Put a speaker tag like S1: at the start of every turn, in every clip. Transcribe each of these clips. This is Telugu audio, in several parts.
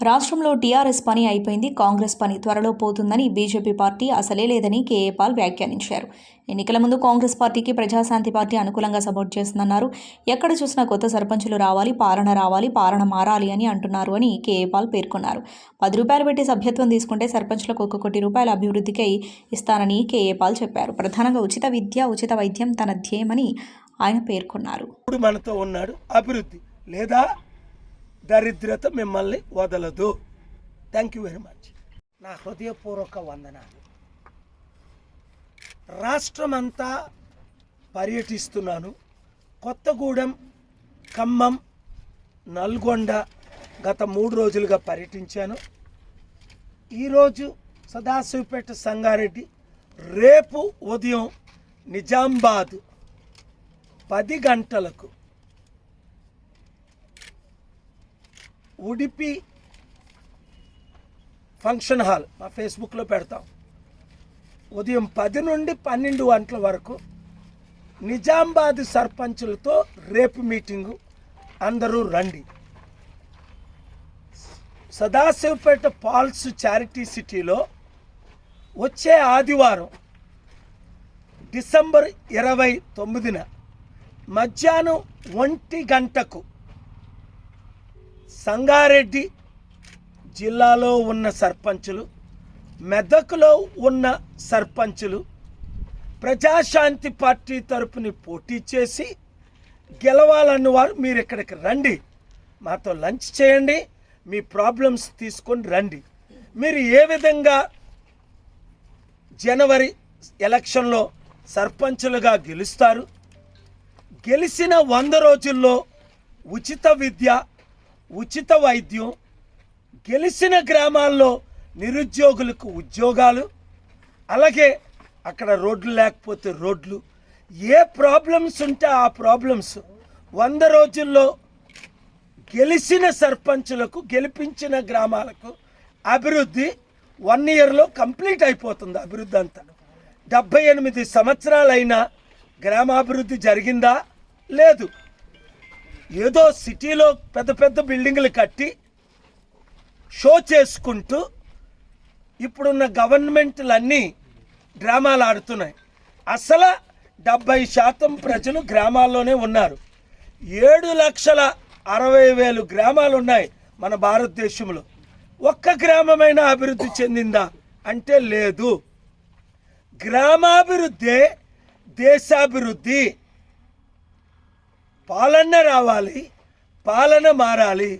S1: రాష్ట్రంలో టీఆర్ఎస్ పని అయిపోయింది, కాంగ్రెస్ పని త్వరలో పోతుందని బీజేపీ పార్టీ అసలే లేదని కేఏ పాల్ వ్యాఖ్యానించారు. ఎన్నికల ముందు కాంగ్రెస్ పార్టీకి ప్రజాశాంతి పార్టీ అనుకూలంగా సపోర్ట్ చేస్తుందన్నారు. ఎక్కడ చూసినా కొత్త సర్పంచులు రావాలి, పాలన మారాలి అని అంటున్నారు అని కేఏ పాల్ పేర్కొన్నారు. 10 రూపాయలు పెట్టి సభ్యత్వం తీసుకుంటే సర్పంచులకు 1 కోటి రూపాయల అభివృద్ధికై ఇస్తానని కేఏ పాల్ చెప్పారు. ప్రధానంగా ఉచిత విద్య, ఉచిత వైద్యం తన ధ్యేయమని ఆయన పేర్కొన్నారు.
S2: మనతో ఉన్నాడు, అభివృద్ధి లేదా దరిద్రత మిమ్మల్ని వదలదు. Thank you very much. నా హృదయపూర్వక వందనాలు. రాష్ట్రమంతా పర్యటిస్తున్నాను. కొత్తగూడెం, ఖమ్మం, నల్గొండ గత 3 రోజులుగా పర్యటించాను. ఈరోజు సదాశివపేట, సంగారెడ్డి, రేపు ఉదయం నిజామాబాద్ 10 గంటలకు ఉడిపి ఫంక్షన్ హాల్ మా ఫేస్బుక్లో పెడతాం. ఉదయం 10 నుండి 12 గంటల వరకు నిజామాబాద్ సర్పంచులతో రేపు మీటింగు. అందరూ రండి. సదాశివపేట పాల్స్ చారిటీ సిటీలో వచ్చే ఆదివారం డిసెంబర్ 29న మధ్యాహ్నం 1 గంటకు సంగారెడ్డి జిల్లాలో ఉన్న సర్పంచులు, మెదక్లో ఉన్న సర్పంచులు ప్రజాశాంతి పార్టీ తరపుని పోటీ చేసి గెలవాలన్న వారు మీరు ఇక్కడికి రండి, మాతో లంచ్ చేయండి, మీ ప్రాబ్లమ్స్ తీసుకొని రండి. మీరు ఏ విధంగా జనవరి ఎలక్షన్లో సర్పంచులుగా గెలుస్తారు, గెలిచిన 100 రోజుల్లో ఉచిత విద్య, ఉచిత వైద్యం, గెలిచిన గ్రామాల్లో నిరుద్యోగులకు ఉద్యోగాలు, అలాగే అక్కడ రోడ్లు లేకపోతే రోడ్లు, ఏ ప్రాబ్లమ్స్ ఉంటే ఆ ప్రాబ్లమ్స్ 100 రోజుల్లో గెలిచిన సర్పంచులకు, గెలిపించిన గ్రామాలకు అభివృద్ధి 1 ఇయర్లో కంప్లీట్ అయిపోతుంది. అభివృద్ధి అంతా 78 సంవత్సరాలైనా గ్రామాభివృద్ధి జరిగిందా? లేదు. ఏదో సిటీలో పెద్ద పెద్ద బిల్డింగులు కట్టి షో చేసుకుంటూ ఇప్పుడున్న గవర్నమెంట్లన్నీ డ్రామాలు ఆడుతున్నాయి. అసలు 70% ప్రజలు గ్రామాల్లోనే ఉన్నారు. 7,60,000 గ్రామాలు ఉన్నాయి మన భారతదేశంలో. ఒక్క గ్రామమైనా అభివృద్ధి చెందిందా అంటే లేదు. గ్రామాభివృద్ధే దేశాభివృద్ధి. పాలన రావాలి, పాలన మారాలి.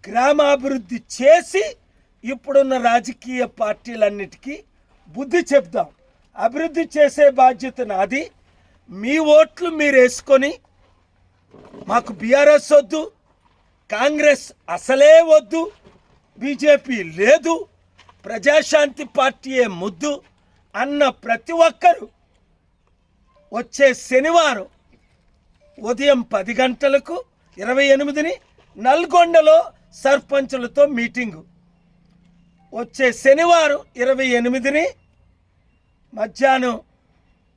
S2: గ్రామాభివృద్ధి చేసి ఇప్పుడున్న రాజకీయ పార్టీలన్నిటికీ బుద్ధి చెప్దాం. అభివృద్ధి చేసే బాధ్యత నాది. మీ ఓట్లు మీరు వేసుకొని మాకు బీఆర్ఎస్ వద్దు, కాంగ్రెస్ అసలే వద్దు, బీజేపీ లేదు, ప్రజాశాంతి పార్టీయే ముద్దు అన్న ప్రతి ఒక్కరూ వచ్చే శనివారం ఉదయం 10 గంటలకు 28ని నల్గొండలో సర్పంచులతో మీటింగు. వచ్చే శనివారం 28ని మధ్యాహ్నం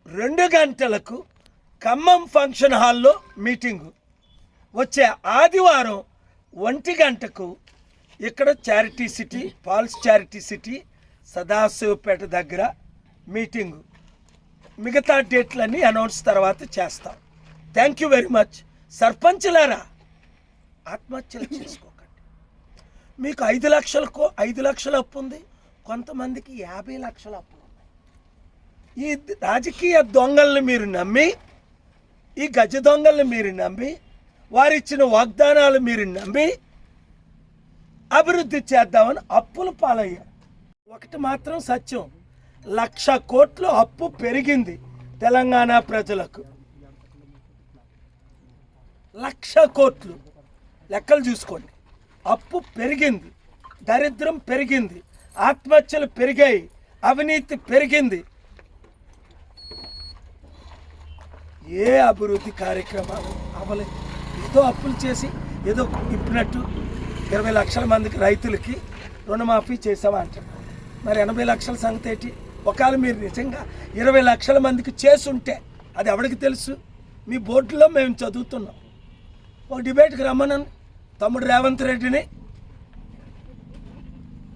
S2: 2 గంటలకు ఖమ్మం ఫంక్షన్ హాల్లో మీటింగు. వచ్చే ఆదివారం 1 గంటకు ఇక్కడ charity city, Paul's charity city Sadasivpet దగ్గర మీటింగు. మిగతా డేట్లన్నీ అనౌన్స్ తర్వాత చేస్తాం. Thank you very much. సర్పంచులారా, ఆత్మహత్యలు చేసుకోకండి. మీకు 5 లక్షల అప్పు ఉంది, కొంతమందికి 50 లక్షల అప్పులు ఉన్నాయి. ఈ రాజకీయ దొంగల్ని మీరు నమ్మి, ఈ గజ దొంగల్ని మీరు నమ్మి, వారిచ్చిన వాగ్దానాలు మీరు నమ్మి అభివృద్ధి చేద్దామని అప్పులు పాలయ్యారు. ఒకటి మాత్రం సత్యం, 1,00,000 కోట్ల అప్పు పెరిగింది తెలంగాణ ప్రజలకు. 1,00,000 కోట్లు లెక్కలు చూసుకోండి. అప్పు పెరిగింది, దరిద్రం పెరిగింది, ఆత్మహత్యలు పెరిగాయి, అవినీతి పెరిగింది. ఏ అభివృద్ధి కార్యక్రమాలు అవ్వలేదు. ఏదో అప్పులు చేసి ఏదో ఇప్పినట్టు 20 లక్షల మందికి రైతులకి రుణమాఫీ చేసామా అంటారు. మరి 80 లక్షల సంగతి ఏంటి? ఒకవేళ మీరు నిజంగా 20 లక్షల మందికి చేసుంటే అది ఎవరికి తెలుసు? మీ బోర్డులో మేము చదువుతున్నాం. ఒక డిబేట్కి రమ్మనని తమ్ముడు రేవంత్ రెడ్డిని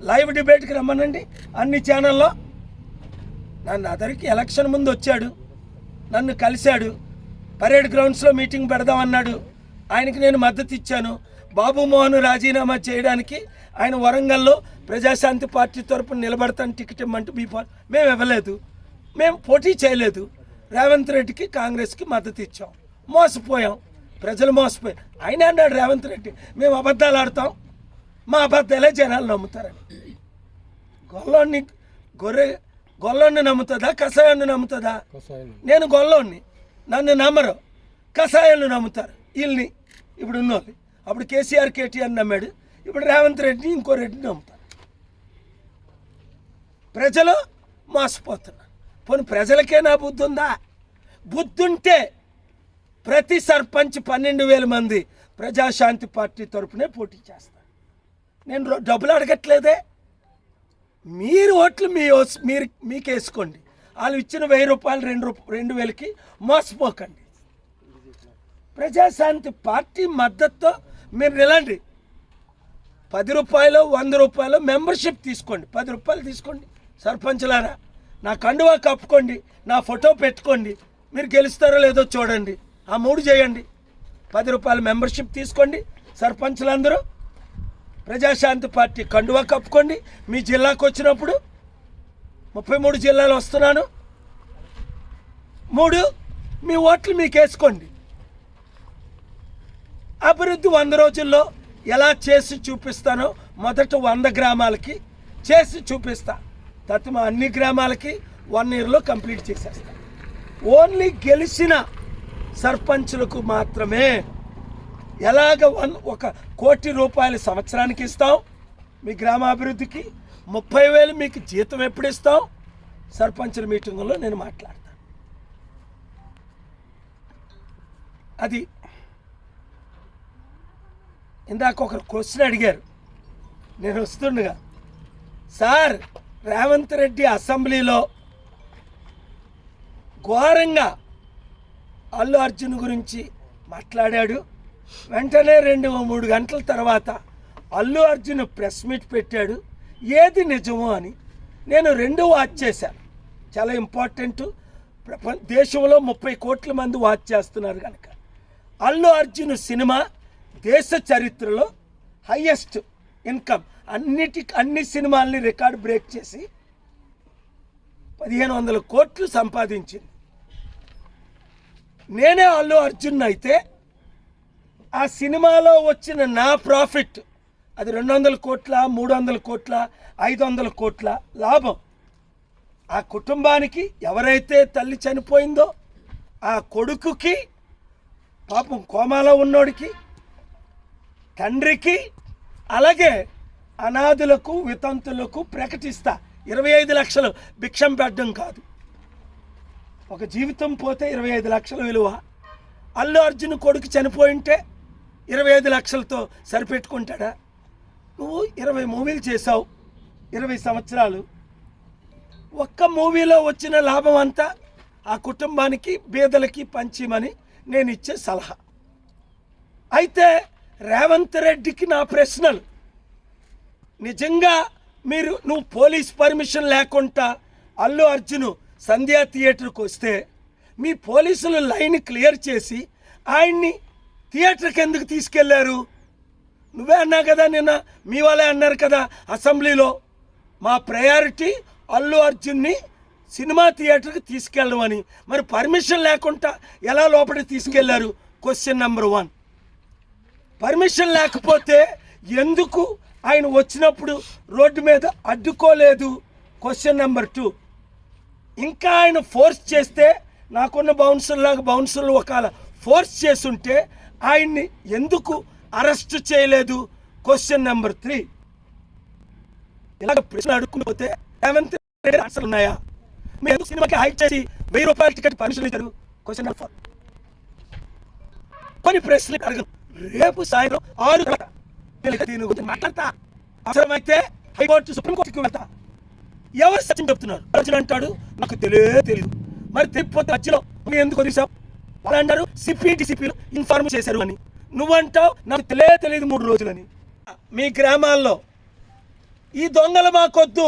S2: లైవ్ డిబేట్కి రమ్మనండి అన్ని ఛానల్లో. నన్ను అదరికి ఎలక్షన్ ముందు వచ్చాడు, నన్ను కలిశాడు, పరేడ్ గ్రౌండ్స్లో మీటింగ్ పెడదామన్నాడు. ఆయనకి నేను మద్దతు ఇచ్చాను. బాబు మోహన్ రాజీనామా చేయడానికి ఆయన వరంగల్లో ప్రజాశాంతి పార్టీ తరపున నిలబడతాను టికెట్ ఇమ్మంటూ మేము ఇవ్వలేదు, మేము పోటీ చేయలేదు. రేవంత్ రెడ్డికి కాంగ్రెస్కి మద్దతు ఇచ్చాం. మోసపోయాం, ప్రజలు మోసపోయాం. ఆయన అన్నాడు రేవంత్ రెడ్డి, మేము అబద్ధాలు ఆడతాం, మా అబద్ధాలే జనాలు నమ్ముతారని. గొల్లోన్ని నమ్ముతుందా, కషాయాన్ని నమ్ముతుందా? నేను గొల్లోన్ని, నన్ను నమ్మరు, కషాయాన్ని నమ్ముతారు వీళ్ళని. ఇప్పుడు ఉన్నోళ్ళు, అప్పుడు కేసీఆర్ కేటీఆర్ నమ్మాడు, ఇప్పుడు రేవంత్ రెడ్డిని ఇంకో రెడ్డిని నమ్ముతారు. ప్రజలు మోసపోతున్నారు. పోనీ ప్రజలకే నా బుద్ధి ఉందా? బుద్ధి ఉంటే ప్రతి సర్పంచ్ 12,000 మంది ప్రజాశాంతి పార్టీ తరపునే పోటీ చేస్తారు. నేను డబ్బులు అడగట్లేదే. మీరు ఓట్లు మీకు వేసుకోండి. వాళ్ళు ఇచ్చిన 1,000 రూపాయలు 2,000కి మోసపోకండి. ప్రజాశాంతి పార్టీ మద్దతుతో మీరు నిలండి. 10 రూపాయలు 100 రూపాయలు మెంబర్షిప్ తీసుకోండి. 10 రూపాయలు తీసుకోండి. సర్పంచ్లారా, నా కండువా కప్పుకోండి, నా ఫోటో పెట్టుకోండి. మీరు గెలుస్తారో లేదో చూడండి. ఆ 3 చేయండి. 10 రూపాయలు మెంబర్షిప్ తీసుకోండి. సర్పంచ్లందరూ ప్రజాశాంతి పార్టీ కండువా కప్పుకోండి. మీ జిల్లాకు వచ్చినప్పుడు 33 జిల్లాలు వస్తున్నాను. 3 మీ ఓట్లు మీకు వేసుకోండి. అభివృద్ధి 100 రోజుల్లో ఎలా చేసి చూపిస్తానో మొదట 100 గ్రామాలకి చేసి చూపిస్తా. తత్మ అన్ని గ్రామాలకి 1 ఇయర్లో కంప్లీట్ చేసేస్తా. ఓన్లీ గెలిచిన సర్పంచులకు మాత్రమే ఎలాగ 1 కోటి రూపాయలు సంవత్సరానికి ఇస్తాం. మీ గ్రామాభివృద్ధికి 30,000 మీకు జీతం ఎప్పుడు ఇస్తాం? సర్పంచుల మీటింగుల్లో నేను మాట్లాడతాను. అది ఇందాక ఒకరు క్వశ్చన్ అడిగారు, నేను వస్తుండగా, సార్ రేవంత్ రెడ్డి అసెంబ్లీలో ఘోరంగా అల్లు అర్జున్ గురించి మాట్లాడాడు. వెంటనే 2-3 గంటల తర్వాత అల్లు అర్జున్ ప్రెస్ మీట్ పెట్టాడు. ఏది నిజమో అని నేను 2 వాచ్ చేశాను. చాలా ఇంపార్టెంట్. దేశంలో 30 కోట్ల మంది వాచ్ చేస్తున్నారు కనుక. అల్లు అర్జున్ సినిమా దేశ చరిత్రలో హైయెస్ట్ ఇన్కమ్, అన్ని సినిమాల్ని రికార్డు బ్రేక్ చేసి 1,500 కోట్లు సంపాదించింది. నేనే అల్లు అర్జున్ అయితే ఆ సినిమాలో వచ్చిన నా ప్రాఫిట్ అది 200 కోట్ల, 300 కోట్ల, 500 కోట్ల లాభం. ఆ కుటుంబానికి, ఎవరైతే తల్లి చనిపోయిందో ఆ కొడుకుకి, పాపం కోమాలో ఉన్నోడికి, తండ్రికి, అలాగే అనాథులకు, వితంతులకు ప్రకటిస్తా. 25 లక్షలు భిక్షం పెట్టడం కాదు, ఒక జీవితం పోతే 25 లక్షల విలువ. అల్లు అర్జున్ కొడుకు చనిపోయింటే 25 లక్షలతో సరిపెట్టుకుంటాడా? నువ్వు 20 మూవీలు చేసావు, 20 సంవత్సరాలు. ఒక్క మూవీలో వచ్చిన లాభం అంతా ఆ కుటుంబానికి, బీదలకి పంచిమని నేను ఇచ్చే సలహా. అయితే రేవంత్ రెడ్డికి నా ప్రశ్నలు, నిజంగా నువ్వు పోలీస్ పర్మిషన్ లేకుండా అల్లు అర్జున్ సంధ్యా థియేటర్కి వస్తే మీ పోలీసులు లైన్ క్లియర్ చేసి ఆయన్ని థియేటర్కి ఎందుకు తీసుకెళ్లారు? నువ్వే అన్నావు కదా, నిన్న మీ వాళ్ళే అన్నారు కదా అసెంబ్లీలో, మా ప్రయారిటీ అల్లు అర్జున్ని సినిమా థియేటర్కి తీసుకెళ్ళడం అని. మరి పర్మిషన్ లేకుండా ఎలా లోపలికి తీసుకెళ్లారు? Question number 1. పర్మిషన్ లేకపోతే ఎందుకు ఆయన వచ్చినప్పుడు రోడ్డు మీద అడ్డుకోలేదు? Question number 2. ఇంకా ఆయన ఫోర్స్ చేస్తే, నాకున్న బౌన్సర్లు ఒకవేళ ఫోర్స్ చేస్తుంటే ఆయన్ని ఎందుకు అరెస్ట్ చేయలేదు? Question number 3. ఇలాగ ప్రశ్న అడుక్కుపోతే రేవంత్ రెడ్డి ఆన్సర్లు ఉన్నాయా? మీరు ఎందుకు సినిమాకి హైక్ చేసి 1000 రూపాయల టికెట్ పర్మిషన్ ఇచ్చారు? Question number 4. కొన్ని ప్రశ్నలు అడగను. రేపు సాయంత్రం 6 గంటలకు దీని గురించి మాట్లాడతా. అవసరమైతే హైకోర్టు, సుప్రీంకోర్టుకి వెళ్తా. ఎవరు సత్యం చెప్తున్నారు? అర్జున్ అంటాడు నాకు తెలియదు. మరి తెలియకపోతే మధ్యలో ఎందుకు వదిలేసావు? వాళ్ళు అంటారు సిపి, డిసిపిలు ఇన్ఫార్మ్ చేశారు అని. నువ్వంటావు నాకు తెలియదు 3 రోజులని. మీ గ్రామాల్లో ఈ దొంగలు మాకొద్దు,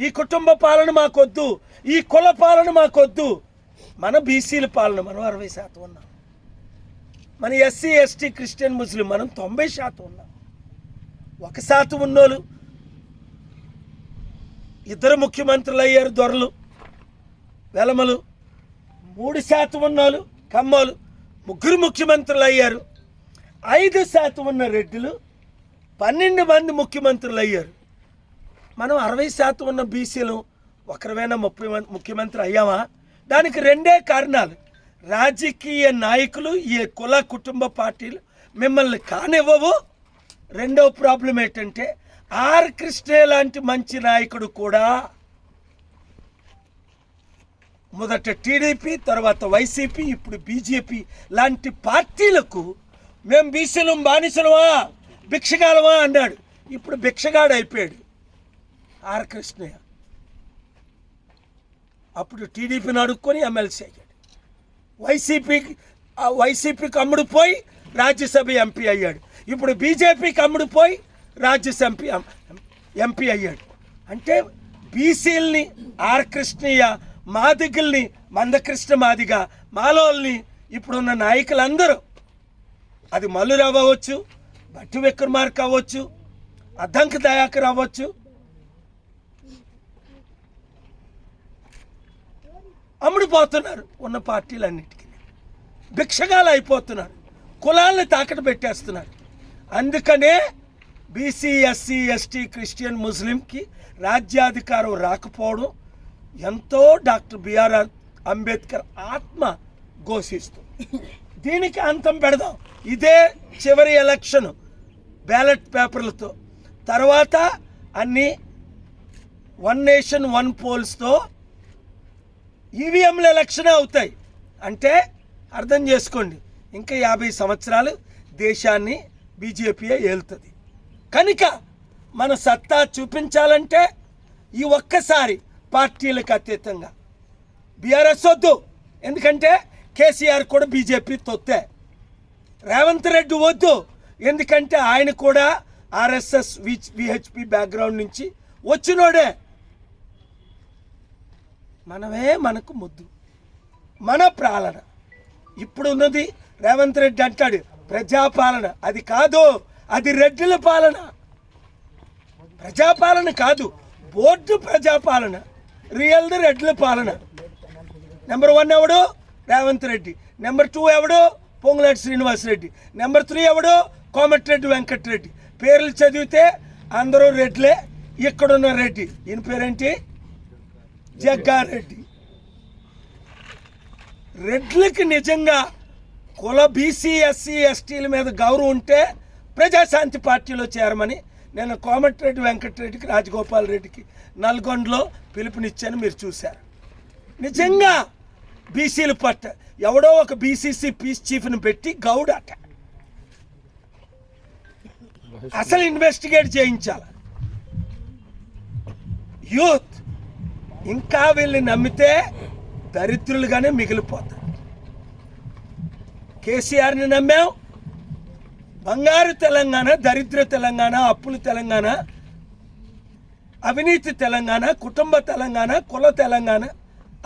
S2: ఈ కుటుంబ పాలన మాకొద్దు, ఈ కుల పాలన మాకొద్దు. మన బీసీల పాలన మనం 60% ఉన్నాం. మన ఎస్సీ ఎస్టీ క్రిస్టియన్ ముస్లిం మనం 90% ఉన్నాం. 1% ఉన్నోళ్ళు 2 ముఖ్యమంత్రులు అయ్యారు దొరలు వెలమలు. 3% ఉన్నోళ్ళు కమ్మోలు 3 ముఖ్యమంత్రులు అయ్యారు. 5% ఉన్న రెడ్డిలు 12 మంది ముఖ్యమంత్రులు అయ్యారు. మనం 60% ఉన్న బీసీలు ఒకరివైనా 30 మంది ముఖ్యమంత్రి అయ్యామా? దానికి 2 కారణాలు. రాజకీయ నాయకులు, ఈ కుల కుటుంబ పార్టీలు మిమ్మల్ని కానివ్వవు. 2వ ప్రాబ్లం ఏంటంటే ఆర్ కృష్ణ లాంటి మంచి నాయకుడు కూడా మొదట టీడీపీ, తర్వాత వైసీపీ, ఇప్పుడు బీజేపీ లాంటి పార్టీలకు మేము బీసీలు బానిసలమా భిక్షగాలమా అన్నాడు. ఇప్పుడు భిక్షగాడు అయిపోయాడు ఆర్ కృష్ణయ్య. అప్పుడు టీడీపీని అడుక్కొని ఎమ్మెల్సీ అయ్యాడు. వైసీపీకి అమ్ముడు పోయి రాజ్యసభ ఎంపీ అయ్యాడు. ఇప్పుడు బీజేపీకి అమ్ముడు పోయి రాజ్యసభ ఎంపీ అయ్యాడు. అంటే బీసీలని ఆర్ కృష్ణయ్య, మాదిగల్ని మందకృష్ణ మాదిగ, మాలోల్ని ఇప్పుడున్న నాయకులందరూ, అది మల్లురావు అవ్వచ్చు, భట్టి విక్రమార్క అవ్వచ్చు, అద్దంకి దయాకర్ అవ్వచ్చు, అమ్ముడిపోతున్నారు. ఉన్న పార్టీలన్నిటికీ భిక్షగాలు అయిపోతున్నారు. కులాలను తాకట్టు పెట్టేస్తున్నారు. అందుకనే బీసీ, ఎస్సీ, ఎస్టీ, క్రిస్టియన్, ముస్లింకి రాజ్యాధికారం రాకపోవడం ఎంతో డాక్టర్ బిఆర్ అంబేద్కర్ ఆత్మ ఘోషిస్తుంది. దీనికి అంతం పెడదాం. ఇదే చివరి ఎలక్షన్ బ్యాలెట్ పేపర్లతో. తర్వాత అన్ని 1 నేషన్ 1 పోల్స్తో ఈవీఎంల ఎలక్షన్ అవుతాయి. అంటే అర్థం చేసుకోండి, ఇంకా 50 సంవత్సరాలు దేశాన్ని బీజేపీయే ఏలుతుంది. కనుక మన సత్తా చూపించాలంటే ఈ ఒక్కసారి పార్టీలకు అతీతంగా బీఆర్ఎస్ వద్దు. ఎందుకంటే కేసీఆర్ కూడా బీజేపీ తొత్తే. రేవంత్ రెడ్డి వద్దు, ఎందుకంటే ఆయన కూడా ఆర్ఎస్ఎస్ విహెచ్పి బ్యాక్గ్రౌండ్ నుంచి వచ్చినోడే. మనమే మనకు ముద్దు, మన పాలన. ఇప్పుడు ఉన్నది రేవంత్ రెడ్డి అంటాడు ప్రజాపాలన. అది కాదు, అది రెడ్డిల పాలన. ప్రజాపాలన కాదు, బోర్డు ప్రజాపాలన. రియల్ది రెడ్డిల పాలన. నెంబర్ 1 ఎవడు? రేవంత్ రెడ్డి. నెంబర్ 2 ఎవడు? పొంగులేటి శ్రీనివాసరెడ్డి. నెంబర్ 3 ఎవడు? కోమటిరెడ్డి వెంకటరెడ్డి. పేర్లు చదివితే అందరూ రెడ్లే. ఇక్కడున్న రెడ్డి, ఈయన పేరేంటి? జగ్గారెడ్డి. రెడ్లకి నిజంగా కుల బీసీ, ఎస్సీ, ఎస్టీల మీద గౌరవం ఉంటే ప్రజాశాంతి పార్టీలో చేరమని నేను కోమటిరెడ్డి వెంకటరెడ్డికి, రాజగోపాల్ రెడ్డికి నల్గొండలో పిలుపునిచ్చాను. మీరు చూశారు. నిజంగా బీసీల పట్ల ఎవడో ఒక బీసీసీ పీస్ చీఫ్ని పెట్టి గౌడ్ అట అసలు ఇన్వెస్టిగేట్ చేయించాలి. యూత్ ఇంకా వీళ్ళని నమ్మితే దరిద్రులుగానే మిగిలిపోతారు. కేసీఆర్ని నమ్మాం, బంగారు తెలంగాణ, దరిద్ర తెలంగాణ, అప్పుల తెలంగాణ, అవినీతి తెలంగాణ, కుటుంబ తెలంగాణ, కుల తెలంగాణ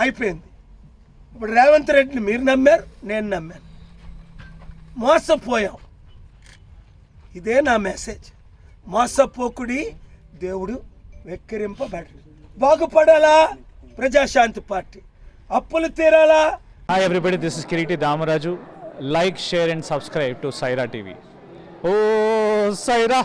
S2: అయిపోయింది. ఇప్పుడు రేవంత్ రెడ్డిని మీరు నమ్మారు, నేను నమ్మాను. మోసపోయాం. ఇదే నా మెసేజ్. మోసపోకుడి, దేవుడు వెక్కిరింపబడి. బాగుపడాలా ప్రజాశాంతి పార్టీ, అప్పులు తీరాలా.
S3: Hi everybody, this is Kiriti Damaraju. Like, share and subscribe to Saira TV. Oh, Saira!